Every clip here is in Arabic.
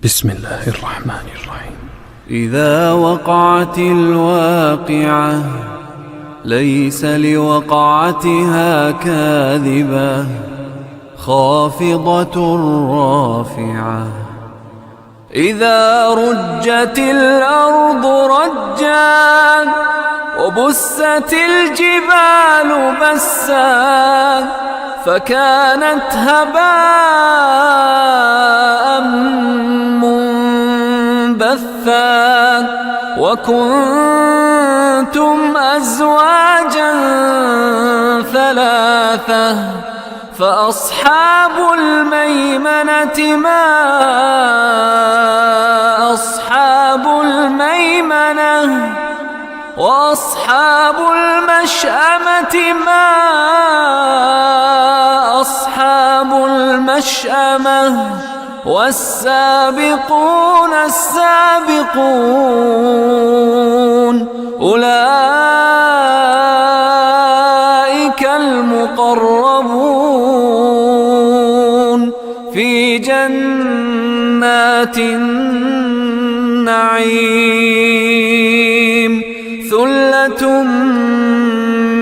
بسم الله الرحمن الرحيم. إذا وقعت الواقعة ليس لوقعتها كاذبة خافضة رافعة. إذا رجت الأرض رجا وبست الجبال بسا فكانت هباء منبثا وكنتم أزواجا ثلاثة فأصحاب الميمنة ما أصحاب الميمنة وأصحاب المشأمة ما أصحاب المشأمة والسابقون السابقون أولئك المقربون في جنات النعيم. ثلة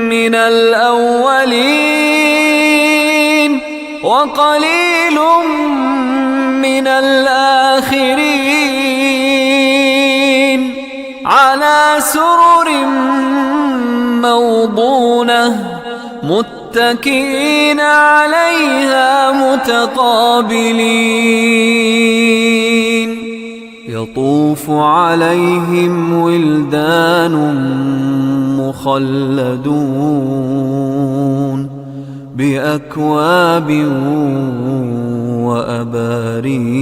من الأولين وقليل من الآخرين على سرر موضونة متكئين عليها متقابلين. يطوف عليهم ولدان مخلدون بأكواب وأباريق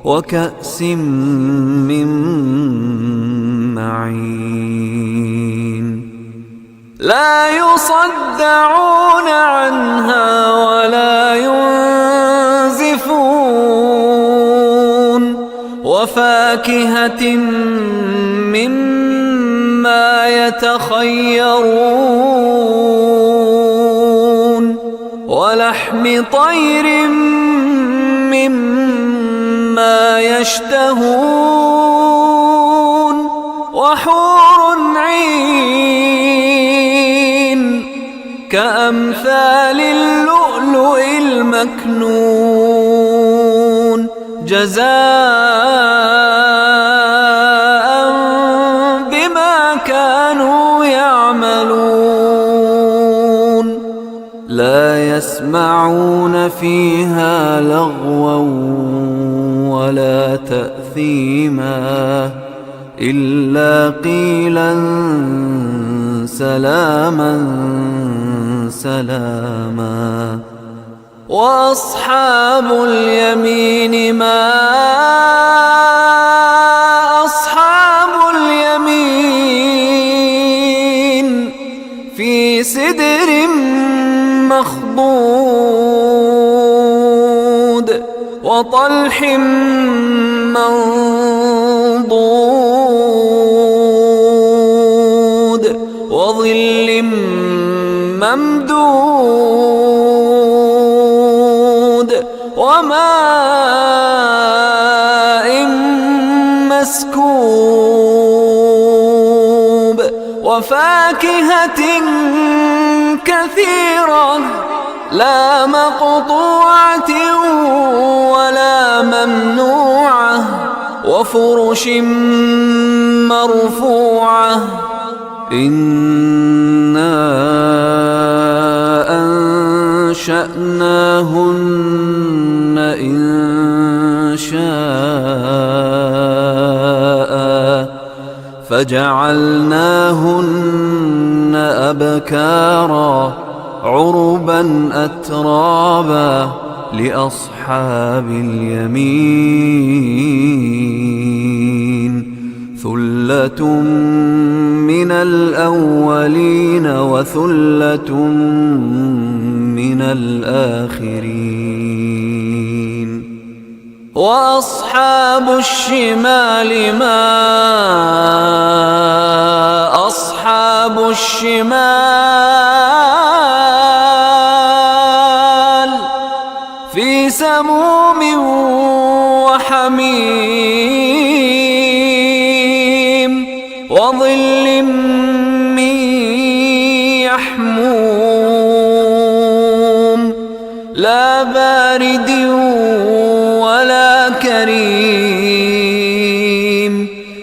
وكأس من معين لا يصدعون عنها ولا ينزفون وفاكهة مما يتخيرون ولحم طير مما يشتهون وحور عين كأمثال اللؤلؤ المكنون جزاء بما كانوا يعملون. لا يسمعون فيها لغوا ولا تأثيما إلا قيلا سلاما سلاما. وأصحاب اليمين ما أصحاب اليمين في سدر مخضود وطلح منضود وظل ممدود وماء مسكوب وفاكهة كثيرة لا مقطوعة ولا ممنوعة وفرش مرفوعة. إنا أنشأناهن إنشاء فجعلناهن أبكارا عربا أترابا لأصحاب اليمين. ثلة من الأولين وثلة من الآخرين. وأصحاب الشمال ما أصحاب الشمال في سموم وحميم وظل من يحموم لا بارد ولا كريم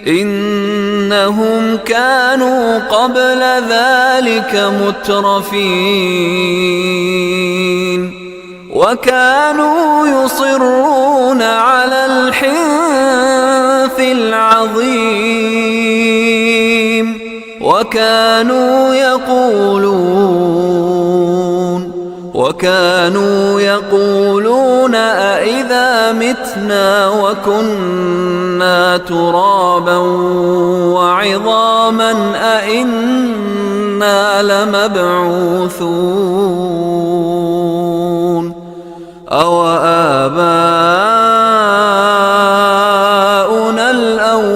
إنهم كانوا قبل ذلك مترفين وكانوا يصرون على الحنث العظيم وكانوا يقولون أإذا متنا وكنا ترابا وعظاما أإنا لمبعوثون أو آباؤنا الأولون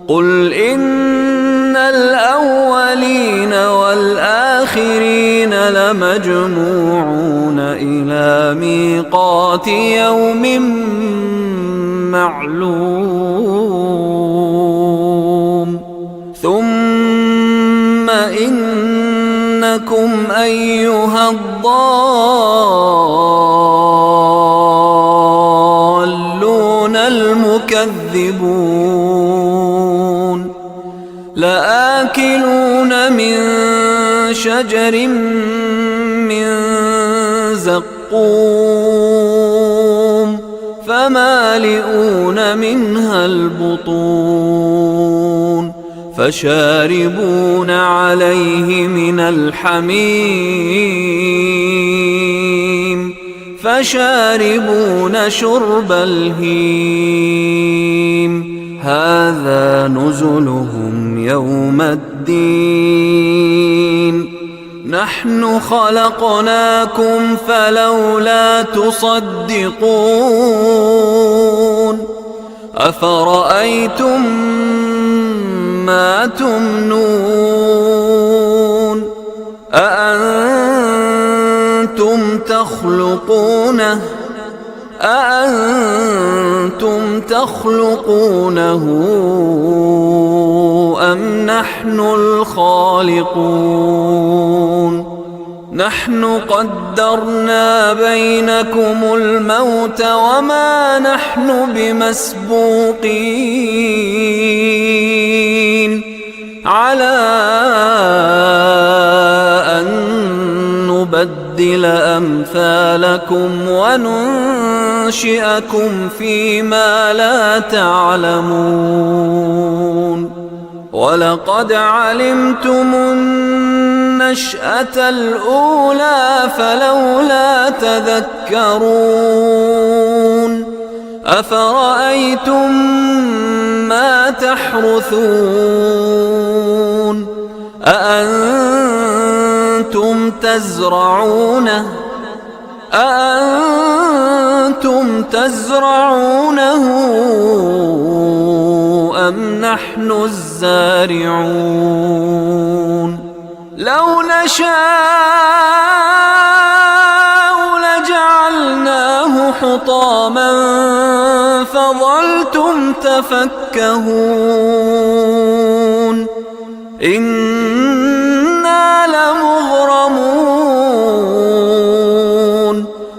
قل إن الأولين والآخرين لمجموعون إلى ميقات يوم معلوم ثم إنكم أيها الضالون المكذبون لآكلون من شجر من زقوم فمالئون منها البطون فشاربون عليه من الحميم فشاربون شرب الهيم هذا نزلهم يوم الدين نحن خلقناكم فلولا تصدقون أفرأيتم ما تمنون أأنتم تخلقونه أم نحن الخالقون نحن قدرنا بينكم الموت وما نحن بمسبوقين على أن نبدل أمثالكم وننشئكم فيما لا تعلمون ولقد علمتم النشأة الأولى فلولا تذكرون أفرأيتم ما تحرثون أأنتم تزرعونه أم نحن الزارعون لو نشاء لجعلناه حطاما فظلتم تفكهون إنا لمغرمون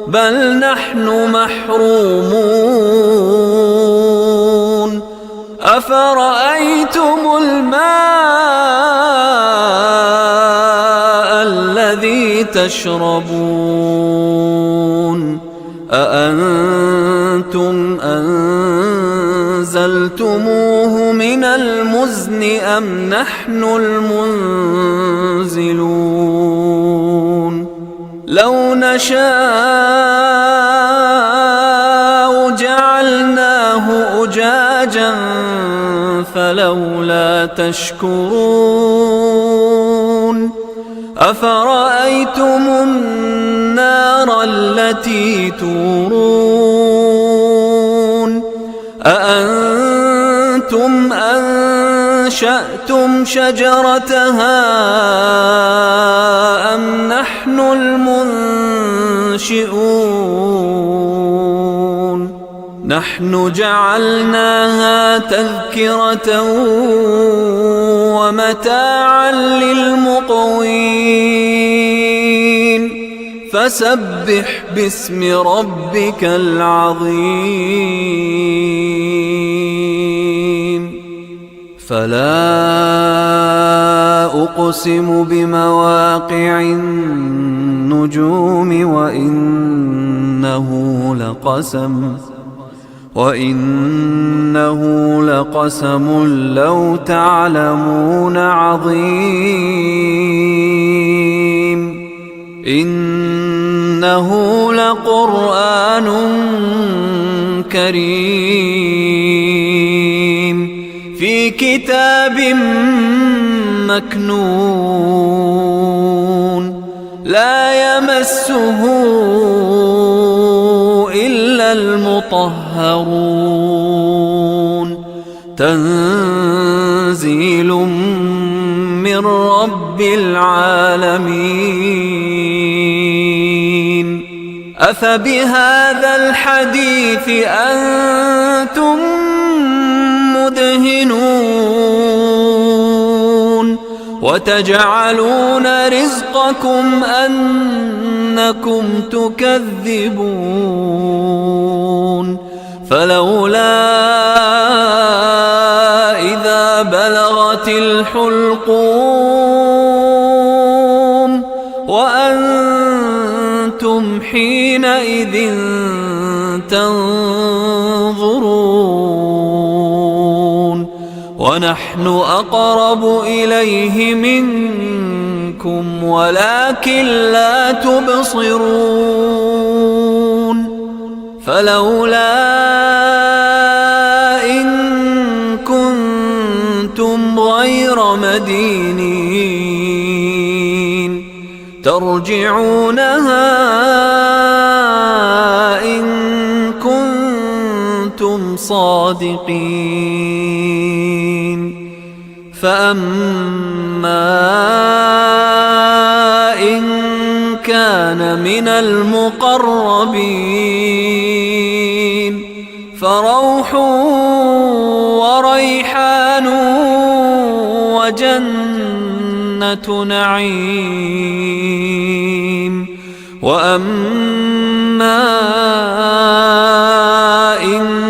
بل نحن محرومون أفرأيتم الماء الذي تشربون أأنتم أنزلتموه من المزن أم نحن المنزلون لو نشاء جعلناه أجاجا فلولا تشكرون أفرأيتم النار التي تورون أأنتم أنشأتم شجرتها أم نحن المنشئون نحن جعلناها تذكرة ومتاعا للمقوين فسبح باسم ربك العظيم فلا أقسم بمواقع النجوم وإنه لقسم لو تعلمون عظيم إنه لقرآن كريم في كتاب مكنون لا يمسه إلا المطهرون تنزيل من رب العالمين أفبهذا الحديث أنتم مدهنون وتجعلون رزقكم أنكم تكذبون فلولا إذا بلغت الحلقوم وأنتم حينئذ تنظرون ونحن أقرب إليه منكم ولكن لا تبصرون فلولا إن كنتم غير مدينين ترجعونها إن كنتم صادقين فأما إن كان من المقربين فروح وريحان وجنة نعيم وأما إن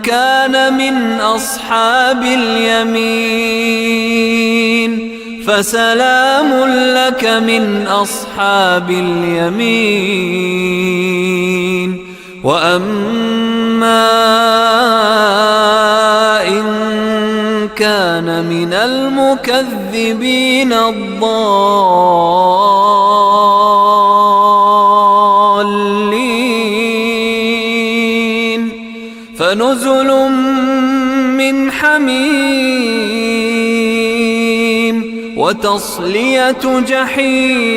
كان من أصحاب اليمين فسلام لك من أصحاب اليمين وأما إن كان من المكذبين الضالين فنزل من حميم وتصلية جحيم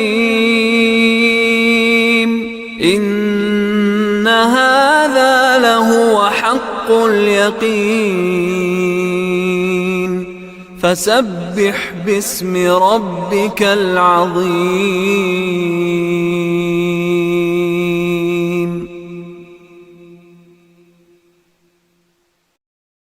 إن هذا لهو حق اليقين فسبح باسم ربك العظيم